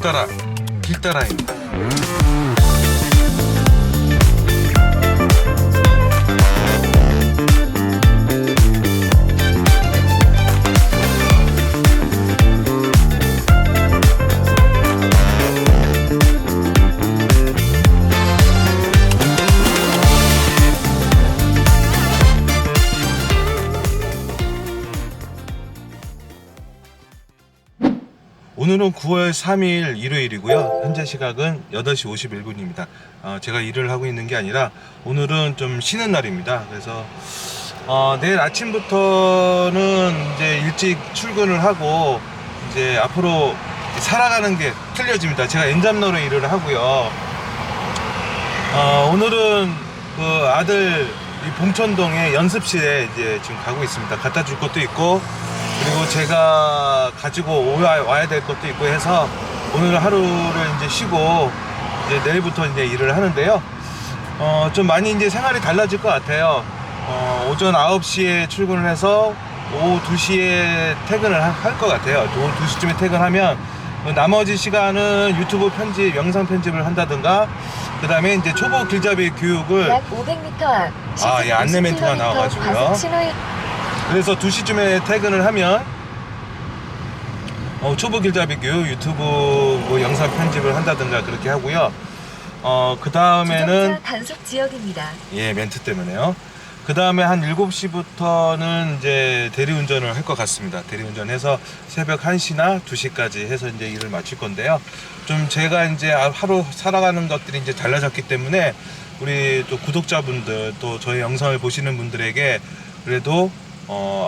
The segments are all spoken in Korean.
따라 길 따라입니다. 오늘은 9월 3일 일요일이고요. 현재 시각은 8시 51분입니다. 제가 일을 하고 있는 게 아니라 오늘은 좀 쉬는 날입니다. 그래서 내일 아침부터는 이제 일찍 출근을 하고 이제 앞으로 살아가는 게 틀려집니다. 제가 엔잡러로 일을 하고요. 오늘은 그 아들 이 봉천동의 연습실에 이제 지금 가고 있습니다. 갖다 줄 것도 있고, 그리고 제가 가지고 와야 될 것도 있고 해서 오늘 하루를 이제 쉬고 이제 내일부터 이제 일을 하는데요. 좀 많이 이제 생활이 달라질 것 같아요. 오전 9시에 출근을 해서 오후 2시에 퇴근을 할 것 같아요. 오후 2시쯤에 퇴근하면 나머지 시간은 유튜브 편집, 영상 편집을 한다든가, 그 다음에 이제 초보 길잡이 교육을 약 500m 앞 예, 안내 멘트가 나와가지고요. 그래서 2시쯤에 퇴근을 하면 초보 길잡이 교육, 유튜브 뭐 영상 편집을 한다든가 그렇게 하고요. 그 다음에는 단속 지역입니다. 예, 멘트 때문에요. 그 다음에 한 7시부터는 이제 대리운전을 할 것 같습니다. 대리운전해서 새벽 1시나 2시까지 해서 이제 일을 마칠 건데요. 좀 제가 이제 하루 살아가는 것들이 이제 달라졌기 때문에 우리 또 구독자분들, 또 저희 영상을 보시는 분들에게 그래도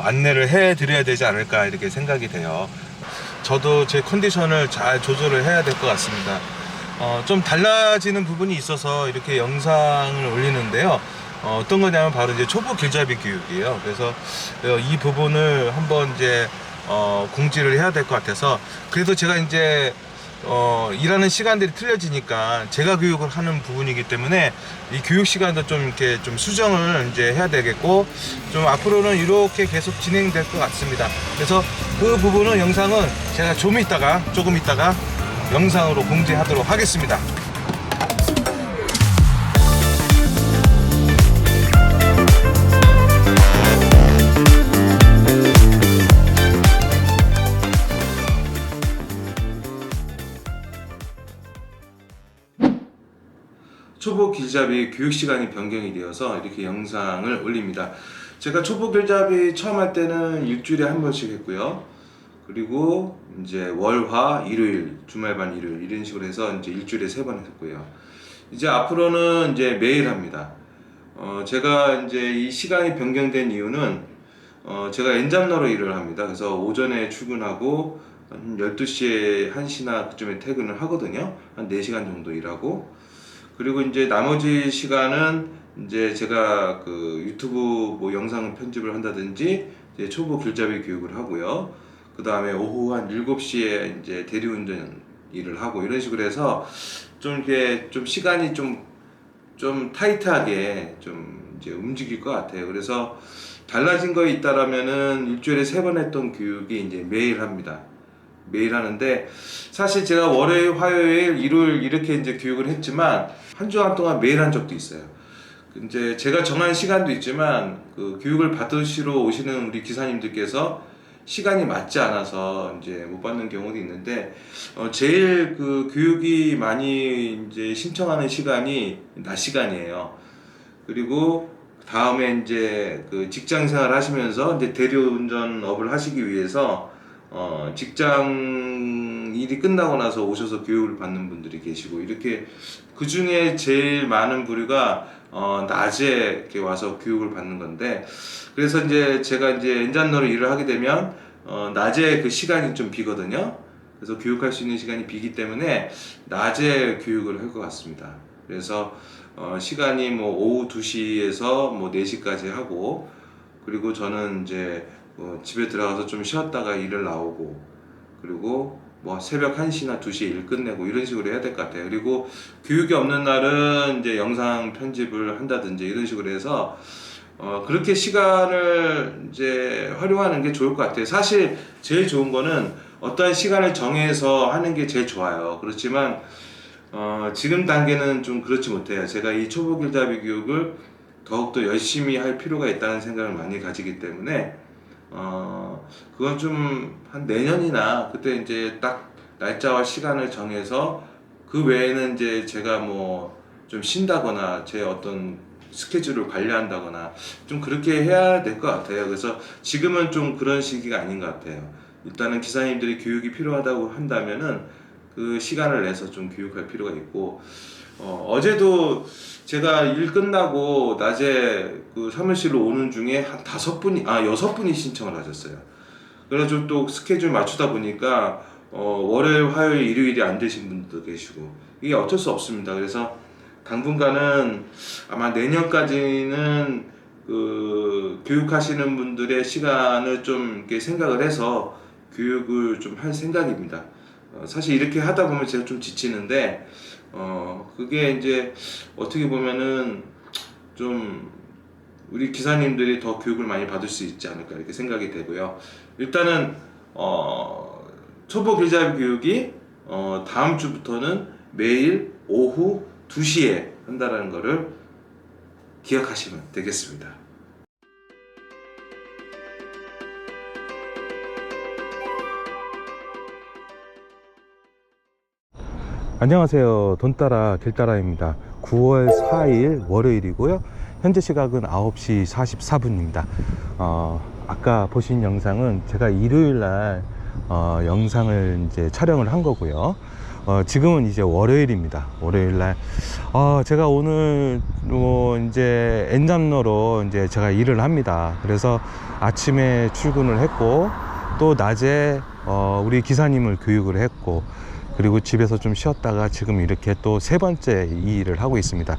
안내를 해 드려야 되지 않을까 이렇게 생각이 돼요. 저도 제 컨디션을 잘 조절을 해야 될 것 같습니다. 좀 달라지는 부분이 있어서 이렇게 영상을 올리는데요. 어떤 거냐면 바로 이제 초보 길잡이 교육이에요. 그래서 이 부분을 한번 이제 공지를 해야 될 것 같아서, 그래도 제가 이제 일하는 시간들이 틀려지니까 제가 교육을 하는 부분이기 때문에 이 교육 시간도 좀 이렇게 좀 수정을 이제 해야 되겠고, 좀 앞으로는 이렇게 계속 진행될 것 같습니다. 그래서 그 부분은 영상은 제가 조금 있다가 영상으로 공지하도록 하겠습니다. 초보 길잡이 교육 시간이 변경이 되어서 이렇게 영상을 올립니다. 제가 초보 길잡이 처음 할 때는 일주일에 한 번씩 했고요. 그리고 이제 월화 일요일, 주말반 일요일 이런 식으로 해서 이제 일주일에 3번 했고요. 이제 앞으로는 이제 매일 합니다. 제가 이제 이 시간이 변경된 이유는 제가 엔잡러로 일을 합니다. 그래서 오전에 출근하고 한 12시에 1시나 그쯤에 퇴근을 하거든요. 한 4시간 정도 일하고, 그리고 이제 나머지 시간은 이제 제가 그 유튜브 뭐 영상 편집을 한다든지 이제 초보 길잡이 교육을 하고요. 그 다음에 오후 한 7시에 이제 대리운전 일을 하고, 이런 식으로 해서 좀 이렇게 좀 시간이 좀 타이트하게 좀 이제 움직일 것 같아요. 그래서 달라진 거 있다라면은 일주일에 3번 했던 교육이 이제 매일 합니다. 매일 하는데, 사실 제가 월요일, 화요일, 일요일 이렇게 이제 교육을 했지만 한 주간 동안 매일 한 적도 있어요. 이제 제가 정한 시간도 있지만 그 교육을 받으시러 오시는 우리 기사님들께서 시간이 맞지 않아서 이제 못 받는 경우도 있는데, 제일 그 교육이 많이 이제 신청하는 시간이 낮 시간이에요. 그리고 다음에 이제 그 직장 생활 하시면서 이제 대리운전업을 하시기 위해서 직장 일이 끝나고 나서 오셔서 교육을 받는 분들이 계시고, 이렇게 그 중에 제일 많은 부류가 낮에 이렇게 와서 교육을 받는 건데, 그래서 이제 제가 이제 엔잡러로 일을 하게 되면 낮에 그 시간이 좀 비거든요. 그래서 교육할 수 있는 시간이 비기 때문에 낮에 교육을 할 것 같습니다. 그래서 시간이 뭐 오후 2시에서 뭐 4시까지 하고, 그리고 저는 이제 집에 들어가서 좀 쉬었다가 일을 나오고, 그리고 뭐 새벽 1시나 2시에 일 끝내고 이런 식으로 해야 될 것 같아요. 그리고 교육이 없는 날은 이제 영상 편집을 한다든지 이런 식으로 해서 그렇게 시간을 이제 활용하는 게 좋을 것 같아요. 사실 제일 좋은 거는 어떠한 시간을 정해서 하는 게 제일 좋아요. 그렇지만 지금 단계는 좀 그렇지 못해요. 제가 이 초보 길잡이 교육을 더욱더 열심히 할 필요가 있다는 생각을 많이 가지기 때문에 그건 좀 한 내년이나 그때 이제 딱 날짜와 시간을 정해서 그 외에는 이제 제가 뭐 좀 쉰다거나 제 어떤 스케줄을 관리한다거나 좀 그렇게 해야 될 것 같아요. 그래서 지금은 좀 그런 시기가 아닌 것 같아요. 일단은 기사님들이 교육이 필요하다고 한다면은 그 시간을 내서 좀 교육할 필요가 있고, 어제도 제가 일 끝나고 낮에 그 사무실로 오는 중에 한 6분이 신청을 하셨어요. 그래가지고 또 스케줄 맞추다 보니까 월요일, 화요일, 일요일이 안 되신 분들도 계시고, 이게 어쩔 수 없습니다. 그래서 당분간은 아마 내년까지는 그 교육하시는 분들의 시간을 좀 이렇게 생각을 해서 교육을 좀 할 생각입니다. 사실 이렇게 하다 보면 제가 좀 지치는데, 그게 이제 어떻게 보면은 좀 우리 기사님들이 더 교육을 많이 받을 수 있지 않을까 이렇게 생각이 되고요. 일단은 초보 길잡이 교육이 다음 주부터는 매일 오후 2시에 한다는 거를 기억하시면 되겠습니다. 안녕하세요. 돈따라 길따라입니다. 9월 4일 월요일이고요. 현재 시각은 9시 44분입니다. 아까 보신 영상은 제가 일요일날 영상을 이제 촬영을 한 거고요. 지금은 이제 월요일입니다. 월요일날 제가 오늘 이제 엔잡러로 이제 제가 일을 합니다. 그래서 아침에 출근을 했고 또 낮에 우리 기사님을 교육을 했고, 그리고 집에서 좀 쉬었다가 지금 이렇게 또 세 번째 이 일을 하고 있습니다.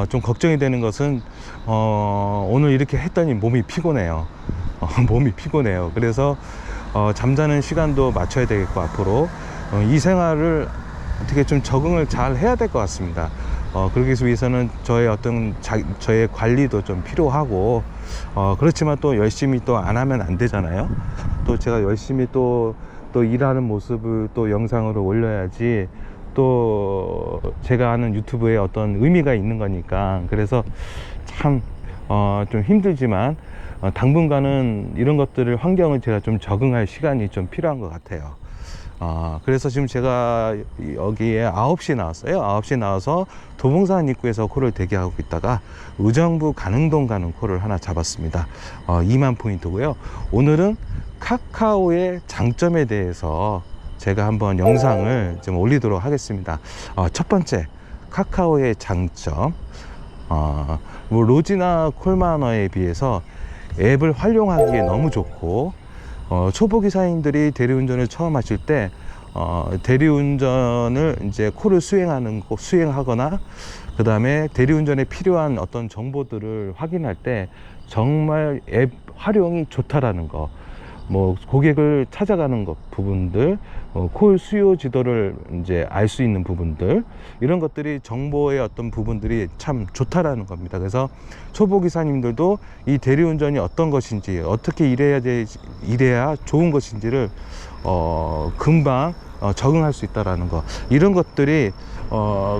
좀 걱정이 되는 것은 오늘 이렇게 했더니 몸이 피곤해요. 몸이 피곤해요. 그래서 잠자는 시간도 맞춰야 되겠고, 앞으로 이 생활을 어떻게 좀 적응을 잘 해야 될 것 같습니다. 그러기 위해서는 저의 저의 관리도 좀 필요하고, 그렇지만 또 열심히 또 안 하면 안 되잖아요. 또 제가 열심히 또 일하는 모습을 또 영상으로 올려야지 또 제가 하는 유튜브에 어떤 의미가 있는 거니까. 그래서 참 좀 힘들지만 당분간은 이런 것들을, 환경을 제가 좀 적응할 시간이 좀 필요한 것 같아요. 그래서 지금 제가 여기에 9시에 나왔어요. 9시에 나와서 도봉산 입구에서 콜을 대기하고 있다가 의정부 가능동 가는 콜을 하나 잡았습니다. 2만 포인트고요. 오늘은 카카오의 장점에 대해서 제가 한번 영상을 좀 올리도록 하겠습니다. 첫 번째, 카카오의 장점. 뭐 로지나 콜마너에 비해서 앱을 활용하기에 너무 좋고, 초보 기사님들이 대리운전을 처음 하실 때 대리운전을 이제 콜을 수행하거나 그 다음에 대리운전에 필요한 어떤 정보들을 확인할 때 정말 앱 활용이 좋다라는 거, 뭐 고객을 찾아가는 것 부분들, 콜 수요 지도를 이제 알 수 있는 부분들, 이런 것들이 정보의 어떤 부분들이 참 좋다라는 겁니다. 그래서 초보 기사님들도 이 대리운전이 어떤 것인지, 어떻게 일해야 좋은 것인지를 금방 적응할 수 있다라는 거, 이런 것들이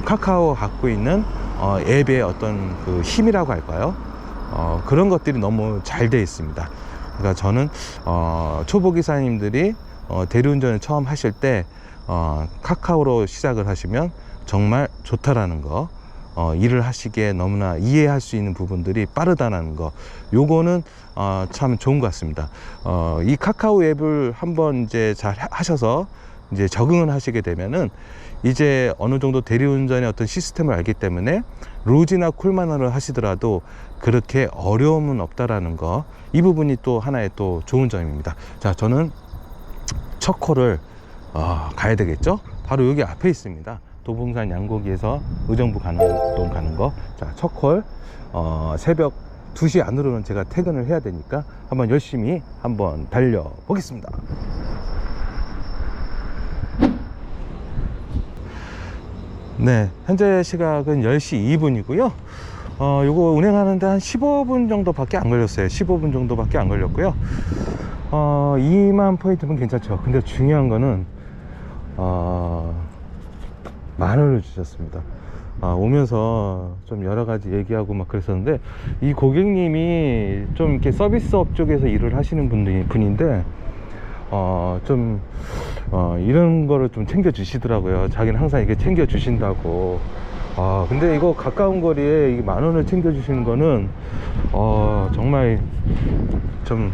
카카오가 갖고 있는 앱의 어떤 그 힘이라고 할까요? 그런 것들이 너무 잘 되어 있습니다. 그러니까 저는 초보 기사님들이 대리운전을 처음 하실 때 카카오로 시작을 하시면 정말 좋다라는 거, 일을 하시기에 너무나 이해할 수 있는 부분들이 빠르다는 거, 요거는 참 좋은 것 같습니다. 이 카카오 앱을 한번 이제 잘 하셔서 이제 적응을 하시게 되면은 이제 어느 정도 대리운전의 어떤 시스템을 알기 때문에 로지나 콜마너를 하시더라도 그렇게 어려움은 없다라는 거, 이 부분이 또 하나의 또 좋은 점입니다. 자, 저는 첫 콜을 가야 되겠죠? 바로 여기 앞에 있습니다. 도봉산 양고기에서 의정부 가능동 가는 거. 자, 첫 콜, 새벽 2시 안으로는 제가 퇴근을 해야 되니까 한번 열심히 한번 달려 보겠습니다. 네, 현재 시각은 10시 2분이고요. 요거 운행하는데 한 15분 정도밖에 안 걸렸어요. 15분 정도밖에 안 걸렸고요. 2만 포인트면 괜찮죠. 근데 중요한 거는 10,000원을 주셨습니다. 오면서 좀 여러 가지 얘기하고 막 그랬었는데, 이 고객님이 좀 이렇게 서비스업 쪽에서 일을 하시는 분인데, 이런 거를 좀 챙겨 주시더라고요. 자기는 항상 이게 챙겨 주신다고. 근데 이거 가까운 거리에 이 10,000원을 챙겨 주시는 거는, 정말 좀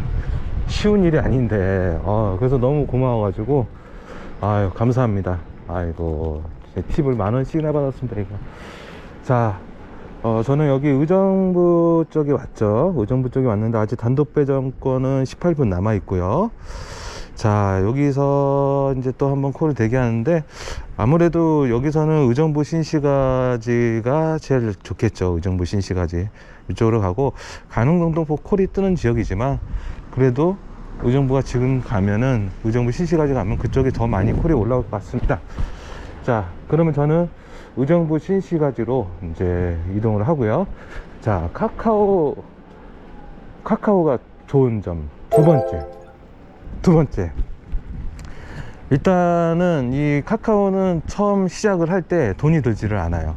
쉬운 일이 아닌데, 그래서 너무 고마워가지고, 아유, 감사합니다. 아이고, 팁을 10,000원씩이나 받았습니다, 이거. 자, 저는 여기 의정부 쪽에 왔죠. 의정부 쪽에 왔는데, 아직 단독 배정권은 18분 남아 있고요. 자, 여기서 이제 또 한번 콜을 대기하는데, 아무래도 여기서는 의정부 신시가지가 제일 좋겠죠. 의정부 신시가지 이쪽으로 가고, 가능동동포 콜이 뜨는 지역이지만 그래도 의정부가 지금 가면은, 의정부 신시가지 가면 그쪽에 더 많이 콜이 올라올 것 같습니다. 자, 그러면 저는 의정부 신시가지로 이제 이동을 하고요. 자, 카카오가 좋은 점 두 번째, 일단은 이 카카오는 처음 시작을 할 때 돈이 들지를 않아요.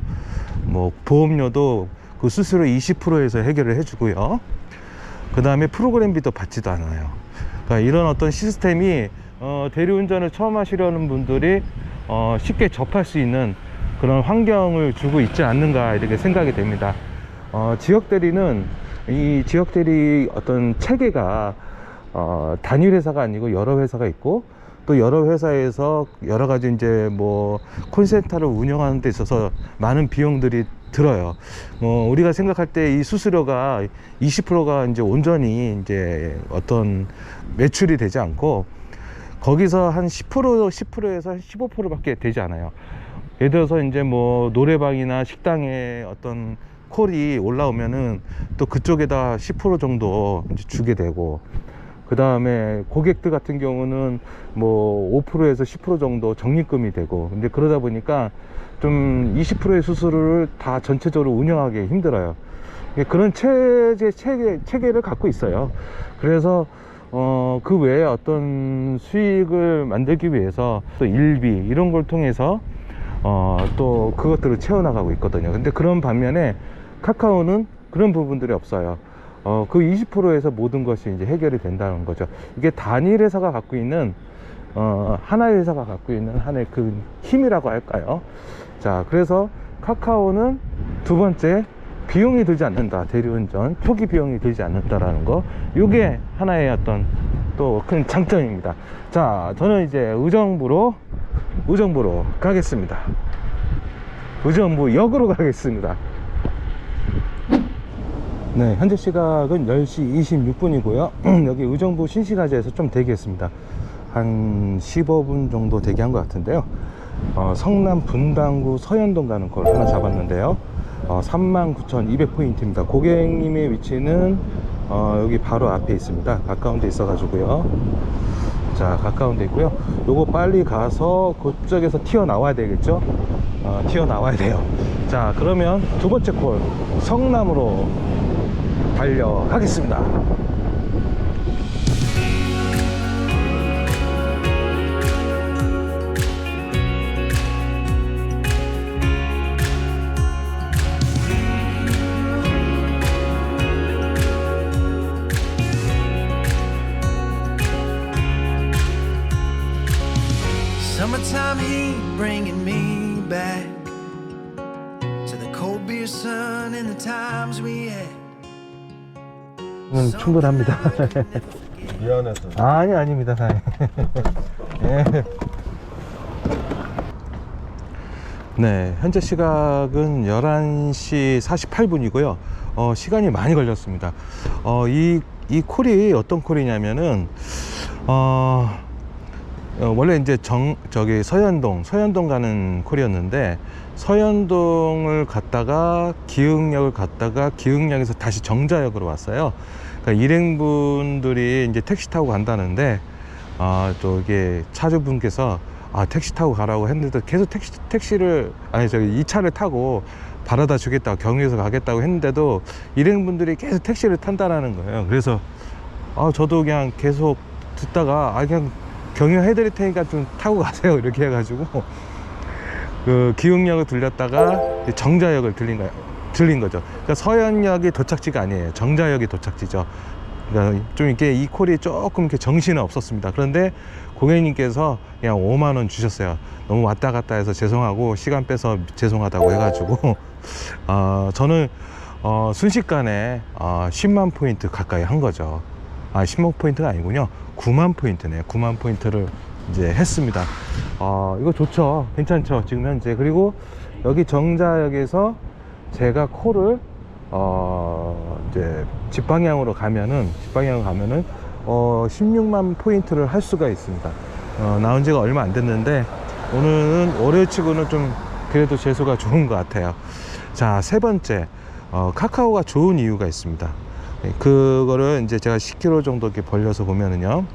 뭐 보험료도 그 수수료 20%에서 해결을 해주고요. 그 다음에 프로그램비도 받지도 않아요. 그러니까 이런 어떤 시스템이 대리운전을 처음 하시려는 분들이 쉽게 접할 수 있는 그런 환경을 주고 있지 않는가, 이렇게 생각이 됩니다. 지역대리는, 이 지역대리 어떤 체계가 단일 회사가 아니고 여러 회사가 있고, 또 여러 회사에서 여러 가지 이제 뭐 콜센터를 운영하는 데 있어서 많은 비용들이 들어요. 뭐 우리가 생각할 때 이 수수료가 20%가 이제 온전히 이제 어떤 매출이 되지 않고, 거기서 한 10%에서 15%밖에 되지 않아요. 예를 들어서 이제 뭐 노래방이나 식당에 어떤 콜이 올라오면은 또 그쪽에다 10% 정도 이제 주게 되고, 그 다음에 고객들 같은 경우는 뭐 5%에서 10% 정도 적립금이 되고, 근데 그러다 보니까 좀 20%의 수수료를 다 전체적으로 운영하기 힘들어요. 그런 체계를 갖고 있어요. 그래서 그 외에 어떤 수익을 만들기 위해서 또 일비 이런 걸 통해서 또 그것들을 채워나가고 있거든요. 근데 그런 반면에 카카오는 그런 부분들이 없어요. 그 20%에서 모든 것이 이제 해결이 된다는 거죠. 이게 단일 회사가 갖고 있는, 하나의 회사가 갖고 있는 하나의 그 힘이라고 할까요? 자, 그래서 카카오는 두 번째, 비용이 들지 않는다. 대리운전 초기 비용이 들지 않는다라는 거, 이게 하나의 어떤 또 큰 장점입니다. 자, 저는 이제 의정부로 가겠습니다. 의정부역으로 가겠습니다. 네, 현재 시각은 10시 26분이고요. 여기 의정부 신시가지에서 좀 대기했습니다. 한 15분 정도 대기한 것 같은데요. 성남 분당구 서현동 가는 걸 하나 잡았는데요. 39,200포인트입니다. 고객님의 위치는 여기 바로 앞에 있습니다. 가까운 데 있어 가지고요. 자, 가까운 데 있고요. 요거 빨리 가서 그쪽에서 튀어나와야 되겠죠. 튀어나와야 돼요. 자, 그러면 두 번째 콜 성남으로 달려가겠습니다. Summertime heat bringing me back to the cold beer sun and the times we had. 충분합니다. 미안해서. 아닙니다, 사장님. 네. 네, 현재 시각은 11시 48분이고요. 시간이 많이 걸렸습니다. 이 콜이 어떤 콜이냐면은, 원래 이제 저기 서현동 가는 콜이었는데, 서현동을 갔다가 기흥역을 갔다가 기흥역에서 다시 정자역으로 왔어요. 그러니까 일행분들이 이제 택시 타고 간다는데, 또 이게 차주분께서 택시 타고 가라고 했는데 계속 이 차를 타고 바라다 주겠다고, 경유해서 가겠다고 했는데도 일행분들이 계속 택시를 탄다라는 거예요. 그래서 저도 그냥 계속 듣다가 그냥 경유해드릴 테니까 좀 타고 가세요 이렇게 해가지고 그 기흥역을 들렸다가 정자역을 들린 거죠. 그러니까 서현역이 도착지가 아니에요. 정자역이 도착지죠. 그러니까 좀 이렇게 이 콜이 조금 이렇게 정신은 없었습니다. 그런데 고객님께서 그냥 5만 원 주셨어요. 너무 왔다 갔다 해서 죄송하고 시간 빼서 죄송하다고 해가지고 저는 순식간에 10만 포인트 가까이 한 거죠. 10만 포인트가 아니군요. 9만 포인트네요. 9만 포인트를 이제 했습니다. 이거 좋죠. 괜찮죠. 지금 현재. 그리고 여기 정자역에서 제가 콜을 이제 집 방향으로 가면은 16만 포인트를 할 수가 있습니다. 나온 지가 얼마 안 됐는데 오늘은 월요일치고는 좀 그래도 재수가 좋은 것 같아요. 자, 세 번째, 카카오가 좋은 이유가 있습니다. 그거를 이제 제가 10km 정도 이렇게 벌려서 보면은요,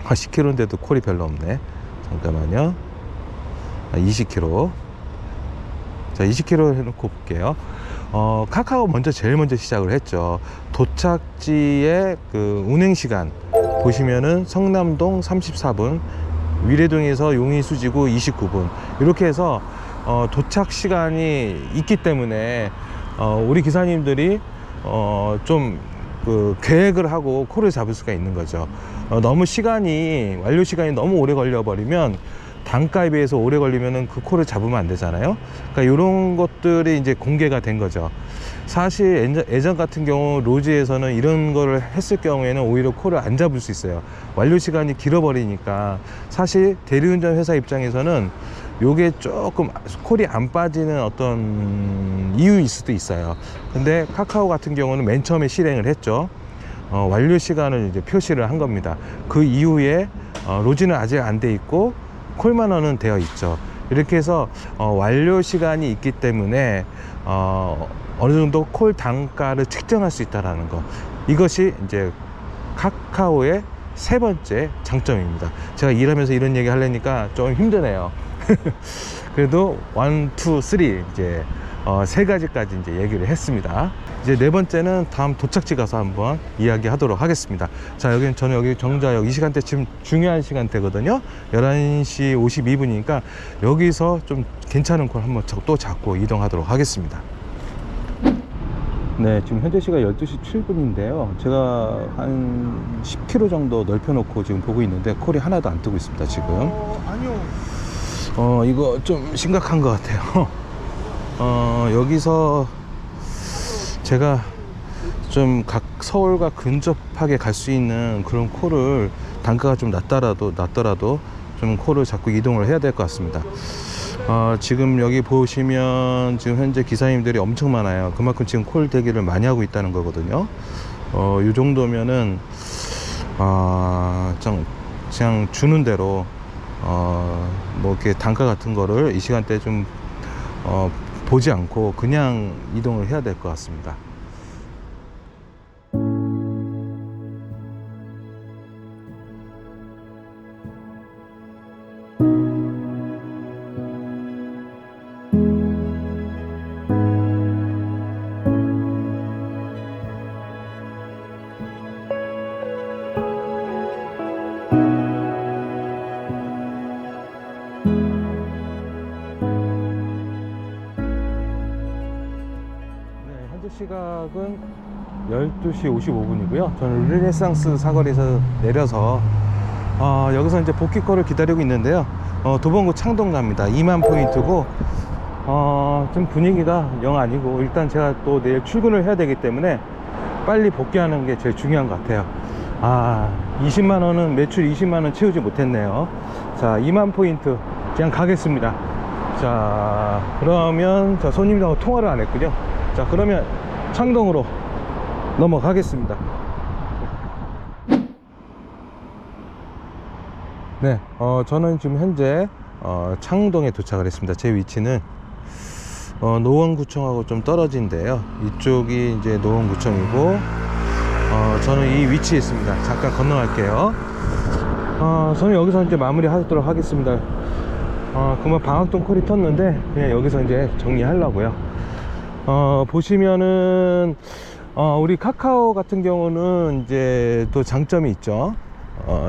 10km인데도 콜이 별로 없네. 잠깐만요. 20km. 자, 20km 해놓고 볼게요. 카카오 제일 먼저 시작을 했죠. 도착지의 그 운행시간 보시면은 성남동 34분, 위례동에서 용인수지구 29분, 이렇게 해서 도착 시간이 있기 때문에 우리 기사님들이 좀 그 계획을 하고 콜을 잡을 수가 있는 거죠. 너무 완료 시간이 너무 오래 걸려 버리면 단가에 비해서 오래 걸리면은 그 콜을 잡으면 안 되잖아요. 그러니까 이런 것들이 이제 공개가 된 거죠. 사실 예전 같은 경우 로지에서는 이런 거를 했을 경우에는 오히려 콜을 안 잡을 수 있어요. 완료 시간이 길어버리니까. 사실 대리운전 회사 입장에서는 요게 조금 콜이 안 빠지는 어떤 이유일 수도 있어요. 근데 카카오 같은 경우는 맨 처음에 실행을 했죠. 완료 시간을 이제 표시를 한 겁니다. 그 이후에 로지는 아직 안 돼 있고 콜만원은 되어 있죠. 이렇게 해서 완료 시간이 있기 때문에 어느 정도 콜 단가를 측정할 수 있다는 거, 이것이 이제 카카오의 세 번째 장점입니다. 제가 일하면서 이런 얘기 하려니까 좀 힘드네요. 그래도 1, 2, 3 이제 세 가지까지 이제 얘기를 했습니다. 이제 네 번째는 다음 도착지 가서 한번 이야기하도록 하겠습니다. 자, 저는 여기 정자역, 이 시간대 지금 중요한 시간대거든요. 11시 52분이니까 여기서 좀 괜찮은 콜 한번 또 잡고 이동하도록 하겠습니다. 네, 지금 현재 시각 12시 7분인데요. 제가 한 10km 정도 넓혀놓고 지금 보고 있는데 콜이 하나도 안 뜨고 있습니다, 지금. 아니요. 이거 좀 심각한 것 같아요. 여기서 제가 좀 서울과 근접하게 갈 수 있는 그런 콜을 단가가 좀 낮더라도 좀 콜을 잡고 이동을 해야 될 것 같습니다. 지금 여기 보시면 지금 현재 기사님들이 엄청 많아요. 그만큼 지금 콜 대기를 많이 하고 있다는 거거든요. 이 정도면은 그냥 주는 대로 뭐 이렇게 단가 같은 거를 이 시간대에 좀 보지 않고 그냥 이동을 해야 될 것 같습니다. 시각은 12시 55분이고요. 저는 르네상스 사거리에서 내려서 여기서 이제 복귀콜을 기다리고 있는데요. 도봉구 창동 갑니다. 2만 포인트고 좀 분위기가 영 아니고, 일단 제가 또 내일 출근을 해야 되기 때문에 빨리 복귀하는 게 제일 중요한 것 같아요. 20만원은 매출 20만원 채우지 못했네요. 자, 2만 포인트 그냥 가겠습니다. 자, 그러면 손님들하고 통화를 안 했군요. 자, 그러면 창동으로 넘어가겠습니다. 네, 저는 지금 현재 창동에 도착을 했습니다. 제 위치는 노원구청하고 좀 떨어진 데요. 이쪽이 이제 노원구청이고, 저는 이 위치에 있습니다. 잠깐 건너갈게요. 저는 여기서 이제 마무리 하도록 하겠습니다. 그만 방학동 콜이 텄는데 그냥 여기서 이제 정리하려고요. 보시면은 우리 카카오 같은 경우는 이제 또 장점이 있죠.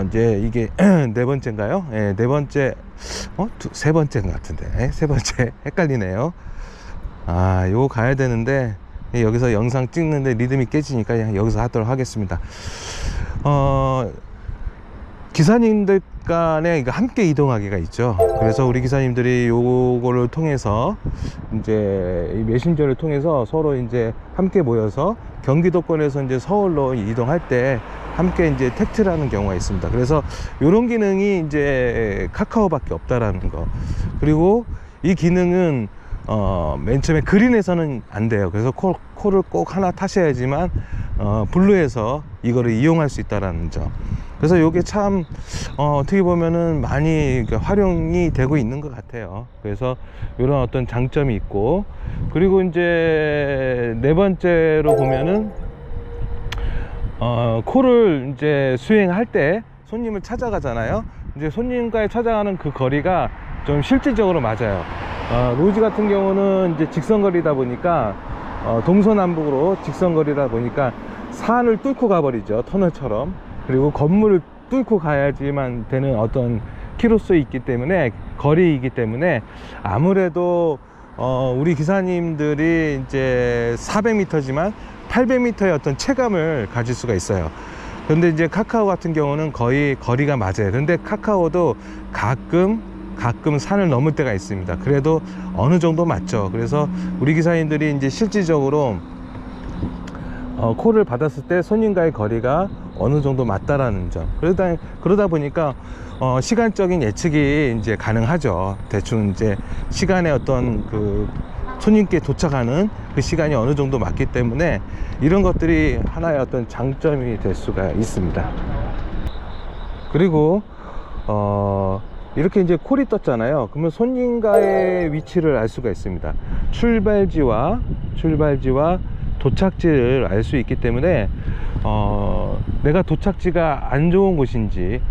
이제 이게 네 번째인가요? 네 번째, 세 번째인 것 같은데, 세 번째 헷갈리네요. 요거 가야 되는데 여기서 영상 찍는데 리듬이 깨지니까 그냥 여기서 하도록 하겠습니다. 기사님들 간에 함께 이동하기가 있죠. 그래서 우리 기사님들이 요거를 통해서 이제 이 메신저를 통해서 서로 이제 함께 모여서 경기도권에서 이제 서울로 이동할 때 함께 이제 택트를 하는 경우가 있습니다. 그래서 요런 기능이 이제 카카오밖에 없다라는 거. 그리고 이 기능은 맨 처음에 그린에서는 안 돼요. 그래서 콜을 꼭 하나 타셔야지만 블루에서 이거를 이용할 수 있다라는 점. 그래서 요게 참 어떻게 보면은 많이 활용이 되고 있는 것 같아요. 그래서 이런 어떤 장점이 있고, 그리고 이제 네 번째로 보면은 콜을 이제 수행할 때 손님을 찾아가잖아요. 이제 손님과의 찾아가는 그 거리가 좀 실질적으로 맞아요. 로지 같은 경우는 이제 직선거리다 보니까 동서남북으로 직선거리다 보니까 산을 뚫고 가버리죠, 터널처럼. 그리고 건물을 뚫고 가야지만 되는 어떤 키로수 있기 때문에, 거리이기 때문에 아무래도 우리 기사님들이 이제 400m지만 800m의 어떤 체감을 가질 수가 있어요. 그런데 이제 카카오 같은 경우는 거의 거리가 맞아요. 그런데 카카오도 가끔 산을 넘을 때가 있습니다. 그래도 어느 정도 맞죠. 그래서 우리 기사님들이 이제 실질적으로 콜을 받았을 때 손님과의 거리가 어느 정도 맞다라는 점. 그러다 보니까 시간적인 예측이 이제 가능하죠. 대충 이제 시간의 어떤 그 손님께 도착하는 그 시간이 어느 정도 맞기 때문에 이런 것들이 하나의 어떤 장점이 될 수가 있습니다. 그리고 이렇게 이제 콜이 떴잖아요. 그러면 손님과의 위치를 알 수가 있습니다. 출발지와 도착지를 알 수 있기 때문에 내가 도착지가 안 좋은 곳인지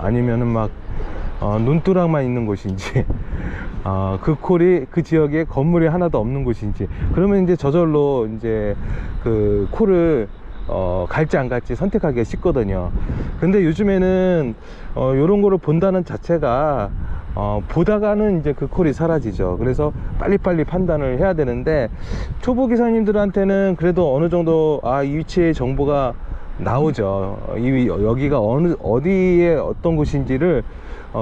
아니면은 막 눈두락만 있는 곳인지 그 콜이 그 지역에 건물이 하나도 없는 곳인지, 그러면 이제 저절로 이제 그 콜을 갈지 안 갈지 선택하기가 쉽거든요. 근데 요즘에는 요런 거를 본다는 자체가 보다가는 이제 그 콜이 사라지죠. 그래서 빨리빨리 판단을 해야 되는데, 초보 기사님들한테는 그래도 어느 정도 이 위치의 정보가 나오죠. 여기가 어디에 어떤 곳인지를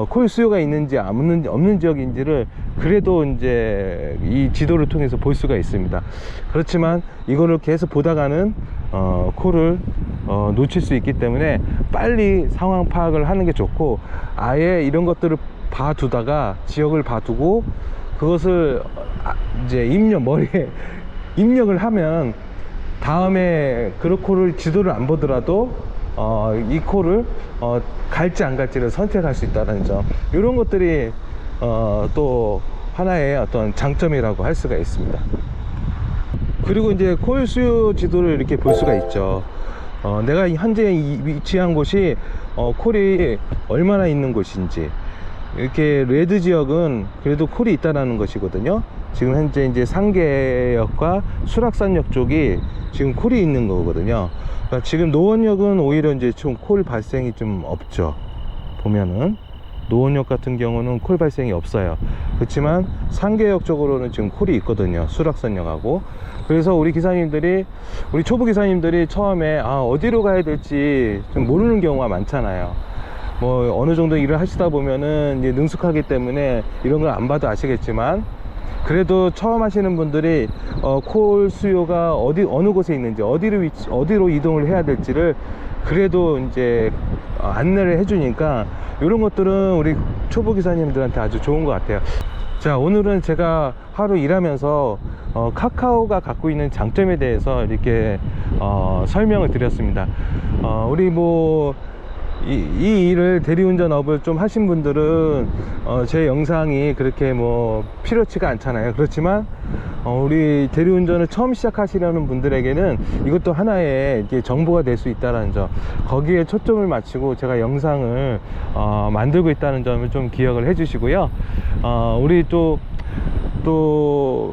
콜 수요가 있는지 없는 지역인지를 그래도 이제 이 지도를 통해서 볼 수가 있습니다. 그렇지만 이거를 계속 보다가는 콜을 놓칠 수 있기 때문에 빨리 상황 파악을 하는 게 좋고, 아예 이런 것들을 봐두다가 지역을 봐두고 그것을 이제 머리에 입력을 하면 다음에 그 콜을 지도를 안 보더라도 이 콜을 갈지 안 갈지를 선택할 수 있다는 점, 이런 것들이 또 하나의 어떤 장점이라고 할 수가 있습니다. 그리고 이제 콜 수요 지도를 이렇게 볼 수가 있죠. 내가 현재 위치한 곳이 콜이 얼마나 있는 곳인지. 이렇게 레드 지역은 그래도 콜이 있다라는 것이거든요. 지금 현재 이제 상계역과 수락산역 쪽이 지금 콜이 있는 거거든요. 그러니까 지금 노원역은 오히려 이제 좀 콜 발생이 좀 없죠. 보면은 노원역 같은 경우는 콜 발생이 없어요. 그렇지만 상계역 쪽으로는 지금 콜이 있거든요, 수락산역하고. 그래서 우리 초보 기사님들이 처음에 어디로 가야 될지 좀 모르는 경우가 많잖아요. 뭐 어느 정도 일을 하시다 보면은 이제 능숙하기 때문에 이런 걸 안 봐도 아시겠지만, 그래도 처음 하시는 분들이 콜 수요가 어느 곳에 있는지, 어디로 이동을 해야 될지를 그래도 이제 안내를 해주니까 이런 것들은 우리 초보 기사님들한테 아주 좋은 것 같아요. 자, 오늘은 제가 하루 일하면서 카카오가 갖고 있는 장점에 대해서 이렇게 설명을 드렸습니다. 우리 이 일을 대리운전업을 좀 하신 분들은 제 영상이 그렇게 필요치가 않잖아요. 그렇지만 우리 대리운전을 처음 시작하시려는 분들에게는 이것도 하나의 정보가 될 수 있다는 점, 거기에 초점을 맞추고 제가 영상을 만들고 있다는 점을 좀 기억을 해 주시고요. 우리 또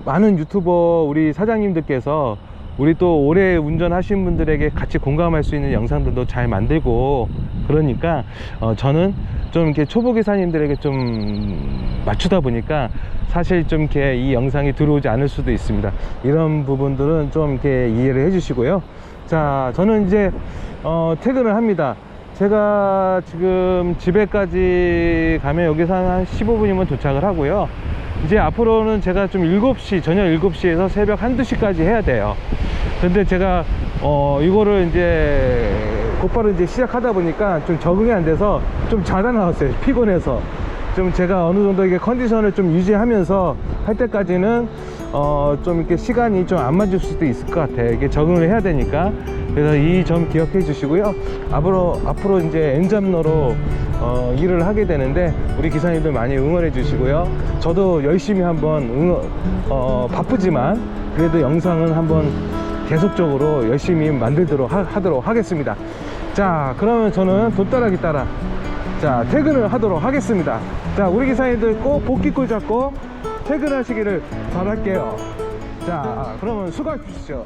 많은 유튜버 우리 사장님들께서 우리 또 오래 운전하신 분들에게 같이 공감할 수 있는 영상들도 잘 만들고 그러니까 저는 좀 이렇게 초보 기사님들에게 좀 맞추다 보니까 사실 좀 이렇게 이 영상이 들어오지 않을 수도 있습니다. 이런 부분들은 좀 이렇게 이해를 해 주시고요. 자, 저는 이제 퇴근을 합니다. 제가 지금 집에까지 가면 여기서 한 15분이면 도착을 하고요. 이제 앞으로는 제가 좀 7시, 저녁 7시에서 새벽 1, 2시까지 해야 돼요. 근데 제가 이거를 이제 곧바로 이제 시작하다 보니까 좀 적응이 안 돼서 좀 자다 나왔어요. 피곤해서. 좀 제가 어느 정도 이게 컨디션을 좀 유지하면서 할 때까지는 좀 이렇게 시간이 좀 안 맞을 수도 있을 것 같아요. 이게 적응을 해야 되니까. 그래서 이 점 기억해 주시고요. 앞으로 이제 엔잡러로 일을 하게 되는데 우리 기사님들 많이 응원해 주시고요. 저도 열심히 한번 바쁘지만 그래도 영상은 한번 계속적으로 열심히 만들도록 하도록 하겠습니다. 자, 그러면 저는 돈 따라 기따라 자, 퇴근을 하도록 하겠습니다. 자, 우리 기사님들 꼭 복귀골 잡고 퇴근하시기를 바랄게요. 자, 그러면 수고하십시오.